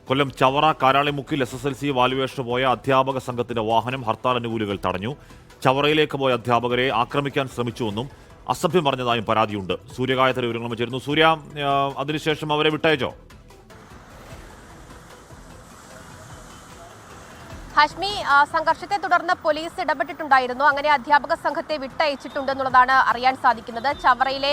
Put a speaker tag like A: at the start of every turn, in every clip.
A: Kollam Chavara കാരാളിമുക്കിൽ SSLC വാലുവേഷന് പോയ അധ്യാപക സംഘത്തിന്റെ വാഹനം ഹർത്താൽ അനുകൂലികൾ തടഞ്ഞു. ചവറയിലേക്ക് പോയ അധ്യാപകരെ ആക്രമിക്കാൻ ശ്രമിച്ചുവെന്നും അസഭ്യം പറഞ്ഞതായും പരാതിയുണ്ട്. സൂര്യകായത്തിന് വിവരങ്ങൾ ചേരുന്നു. സൂര്യ, അതിനുശേഷം അവരെ വിട്ടയച്ചോ?
B: ഹാഷ്മി, സംഘർഷത്തെ തുടർന്ന് പോലീസ് ഇടപെട്ടിട്ടുണ്ടായിരുന്നു. അങ്ങനെ അധ്യാപക സംഘത്തെ വിട്ടയച്ചിട്ടുണ്ടെന്നുള്ളതാണ് അറിയാൻ സാധിക്കുന്നത്. ചവറയിലെ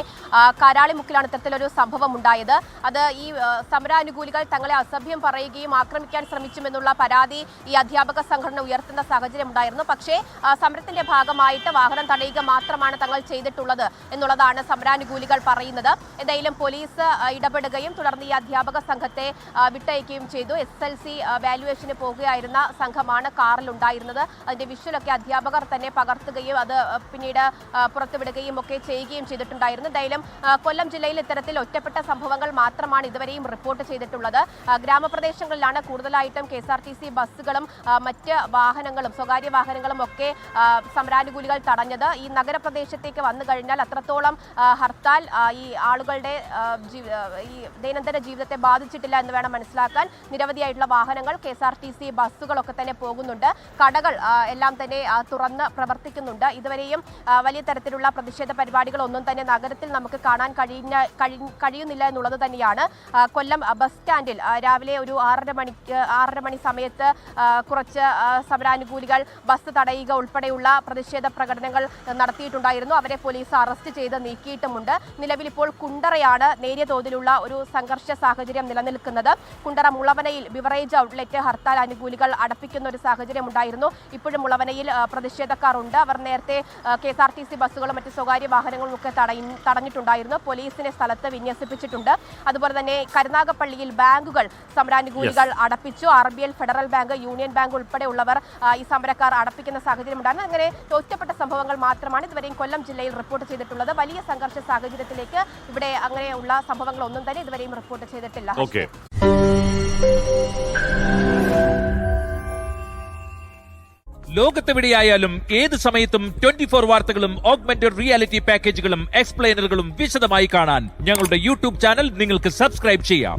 B: കാരാളിമുക്കിലാണ് ഇത്തരത്തിലൊരു സംഭവം ഉണ്ടായത്. അത് ഈ സമരാനുകൂലികൾ തങ്ങളെ അസഭ്യം പറയുകയും ആക്രമിക്കാൻ ശ്രമിച്ചുമെന്നുള്ള പരാതി ഈ അധ്യാപക സംഘടന ഉയർത്തുന്ന സാഹചര്യം ഉണ്ടായിരുന്നു. പക്ഷേ സമരത്തിന്റെ ഭാഗമായിട്ട് വാഹനം തടയുക മാത്രമാണ് തങ്ങൾ ചെയ്തിട്ടുള്ളത് എന്നുള്ളതാണ് സമരാനുകൂലികൾ പറയുന്നത്. എന്തായാലും പോലീസ് ഇടപെടുകയും തുടർന്ന് ഈ അധ്യാപക സംഘത്തെ വിട്ടയക്കുകയും ചെയ്തു. SSLC വാല്യുവേഷന് പോകുകയായിരുന്ന സംഘം കാറിൽ ഉണ്ടായിരുന്നത്. അതിന്റെ വിഷ്വലൊക്കെ അധ്യാപകർ തന്നെ പകർത്തുകയും അത് പിന്നീട് പുറത്തുവിടുകയും ഒക്കെ ചെയ്യുകയും ചെയ്തിട്ടുണ്ടായിരുന്നു. എന്തായാലും കൊല്ലം ജില്ലയിൽ ഇത്തരത്തിൽ ഒറ്റപ്പെട്ട സംഭവങ്ങൾ മാത്രമാണ് ഇതുവരെയും റിപ്പോർട്ട് ചെയ്തിട്ടുള്ളത്. ഗ്രാമപ്രദേശങ്ങളിലാണ് കൂടുതലായിട്ടും KSRTC ബസ്സുകളും മറ്റ് വാഹനങ്ങളും സ്വകാര്യ വാഹനങ്ങളും ഒക്കെ സമരാനുകൂലികൾ തടഞ്ഞത്. ഈ നഗരപ്രദേശത്തേക്ക് വന്നു കഴിഞ്ഞാൽ അത്രത്തോളം ഹർത്താൽ ഈ ആളുകളുടെ ഈ ദൈനംദിന ജീവിതത്തെ ബാധിച്ചിട്ടില്ല എന്ന് വേണം മനസ്സിലാക്കാൻ. നിരവധിയായിട്ടുള്ള വാഹനങ്ങൾ KSRTC ബസ്സുകളൊക്കെ തന്നെ പോകുന്നുണ്ട്. കടകൾ എല്ലാം തന്നെ തുറന്ന് പ്രവർത്തിക്കുന്നുണ്ട്. ഇതുവരെയും വലിയ തരത്തിലുള്ള പ്രതിഷേധ പരിപാടികളൊന്നും തന്നെ നഗരത്തിൽ നമുക്ക് കാണാൻ കഴിയുന്നില്ല എന്നുള്ളത് തന്നെയാണ്. കൊല്ലം ബസ് സ്റ്റാൻഡിൽ രാവിലെ ഒരു 6:30 മണി സമയത്ത് കുറച്ച് സമരാനുകൂലികൾ ബസ് തടയുക ഉൾപ്പെടെയുള്ള പ്രതിഷേധ പ്രകടനങ്ങൾ നടത്തിയിട്ടുണ്ടായിരുന്നു. അവരെ പോലീസ് അറസ്റ്റ് ചെയ്ത് നീക്കിയിട്ടുമുണ്ട്. നിലവിൽ ഇപ്പോൾ കുണ്ടറയാണ് നേരിയ തോതിലുള്ള ഒരു സംഘർഷ സാഹചര്യം നിലനിൽക്കുന്നത്. കുണ്ടറ മുളവനയിൽ ബിവറേജ് ഔട്ട്ലെറ്റ് ഹർത്താൽ അനുകൂലികൾ അടപ്പിക്കുന്ന ഒരു സാഹചര്യം ഉണ്ടായിരുന്നു. ഇപ്പോഴും മുളവനയിൽ പ്രതിഷേധക്കാർ ഉണ്ട്. അവർ നേരത്തെ KSRTC ബസ്സുകളും മറ്റ് സ്വകാര്യ വാഹനങ്ങളും ഒക്കെ തടഞ്ഞിട്ടുണ്ടായിരുന്നു. പോലീസിനെ സ്ഥലത്ത് വിന്യസിപ്പിച്ചിട്ടുണ്ട്. അതുപോലെ തന്നെ കരുനാഗപ്പള്ളിയിൽ ബാങ്കുകൾ സമരാനുകൂലികൾ അടപ്പിച്ചു. RBL, federal bank, union bank ഉൾപ്പെടെയുള്ളവർ ഈ സമരക്കാർ അടപ്പിക്കുന്ന സാഹചര്യം ഉണ്ടായിരുന്നു. അങ്ങനെ ഒറ്റപ്പെട്ട സംഭവങ്ങൾ മാത്രമാണ് ഇതുവരെയും കൊല്ലം ജില്ലയിൽ റിപ്പോർട്ട് ചെയ്തിട്ടുള്ളത്. വലിയ സംഘർഷ സാഹചര്യത്തിലേക്ക് ഇവിടെ അങ്ങനെയുള്ള സംഭവങ്ങളൊന്നും തന്നെ ഇതുവരെയും റിപ്പോർട്ട് ചെയ്തിട്ടില്ല.
C: ലോകത്തെവിടെയായാലും ഏത് സമയത്തും 24 വാർത്തകളും ഓഗ്മെന്റഡ് റിയാലിറ്റി പാക്കേജുകളും എക്സ്പ്ലെയിനറുകളും വിശദമായി കാണാൻ ഞങ്ങളുടെ YouTube ചാനൽ നിങ്ങൾക്ക് സബ്സ്ക്രൈബ് ചെയ്യാം.